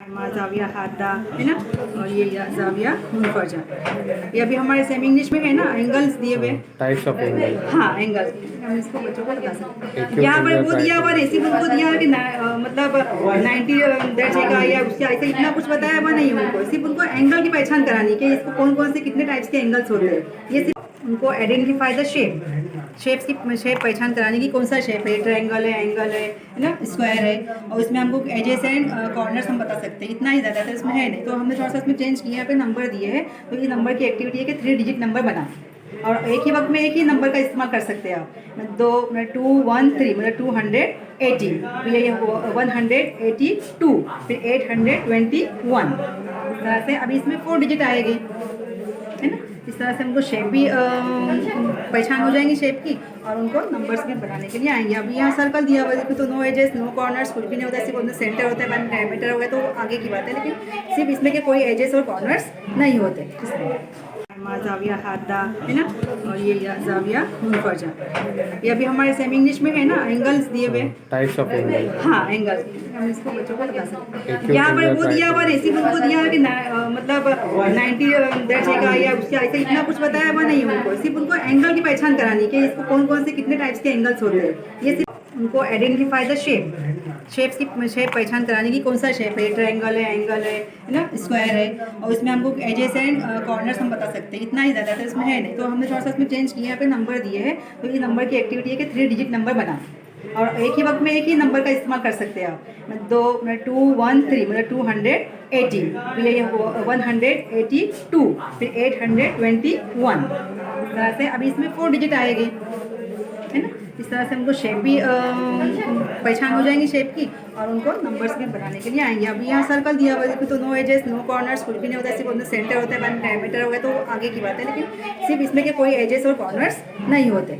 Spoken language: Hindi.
जाविया हादा है ना, और ये जाविया मुनफरजा। ये अभी हमारे सेमी इंग्लिश में है ना, एंगल्स दिए हुए। Types of angle. हाँ, एंगल हम इसको बच्चों को बता सकते हैं। Acute यहाँ पर angle, वो दिया हुआ right रेसिप उनको दिया है कि मतलब 90 दर्जे का या उससे ऐसे इतना कुछ बताया हुआ नहीं है उनको। सिर्फ उनको एंगल की पहचान करानी है कि इसको कौन कौन से कितने टाइप्स के एंगल्स होते हैं। ये सिर्फ उनको आइडेंटिफाई द शेप्स की शेप पहचान कराने की, कौन सा शेप है, ट्रायंगल है ना, स्क्वायर है, और इसमें हमको एजेस एंड कॉर्नर्स हम बता सकते हैं। इतना ही ज़्यादा तो इसमें है नहीं, तो हमने थोड़ा सा इसमें चेंज किया, यहाँ पे नंबर दिए हैं। तो ये नंबर की एक्टिविटी है कि 3 डिजिट नंबर बना, और एक ही वक्त में एक ही नंबर का इस्तेमाल कर सकते हैं आप। 213 मतलब 280, फिर ये 182, फिर 821। इस तरह से अभी इसमें 4 डिजिट आएगी, है ना। इस तरह से हमको शेप भी पहचान हो जाएंगी शेप की, और उनको नंबर्स भी बनाने के लिए आएंगे। अभी यहाँ सर्कल दिया हुआ है, तो नो एजेस नो कॉर्नर्स कुछ भी नहीं होता है, सिर्फ सेंटर होता है, डायमीटर हो गया तो आगे की बात है, लेकिन सिर्फ इसमें के कोई एजेस और कॉर्नर्स नहीं होते। जाविया हादा है ना, और ये जाविया मुनफरजा। ये अभी हमारे सेमी इंग्लिश में है ना, एंगल्स दिए हुए। Types of angle. हाँ, एंगल हम इसको बच्चों को बता सकते हैं। Acute यहाँ पर angle, वो दिया हुआ रेसिप उनको दिया है कि मतलब 90 दर्जे का या उससे ऐसे इतना कुछ बताया हुआ नहीं है उनको। सिर्फ उनको एंगल की पहचान करानी है कि इसको कौन कौन से कितने टाइप्स के एंगल्स होते हैं। ये सिर्फ उनको आइडेंटिफाई द शेप्स की शेप पहचान कराने की, कौन सा शेप है, ट्रायंगल है ना, स्क्वायर है, और इसमें हमको एजेस एंड कॉर्नर्स हम बता सकते हैं। इतना ही ज़्यादा तो इसमें है नहीं, तो हमने थोड़ा सा इसमें चेंज किया, यहाँ पे नंबर दिए हैं। तो ये नंबर की एक्टिविटी है कि 3 डिजिट नंबर बना, और एक ही वक्त में एक ही नंबर का इस्तेमाल कर सकते हैं आप। 213 मतलब 280, फिर ये 182, फिर 821। इस तरह से अभी इसमें 4 डिजिट आएगी, है ना। इस तरह से हमको शेप भी पहचान हो जाएंगी शेप की, और उनको नंबर्स भी बनाने के लिए आएंगे। अभी यहाँ सर्कल दिया हुआ है, तो नो एजेस नो कॉर्नर्स कुछ भी नहीं होता है, सिर्फ सेंटर होता है, डायमीटर हो गया तो आगे की बात है, लेकिन सिर्फ इसमें के कोई एजेस और कॉर्नर्स नहीं होते।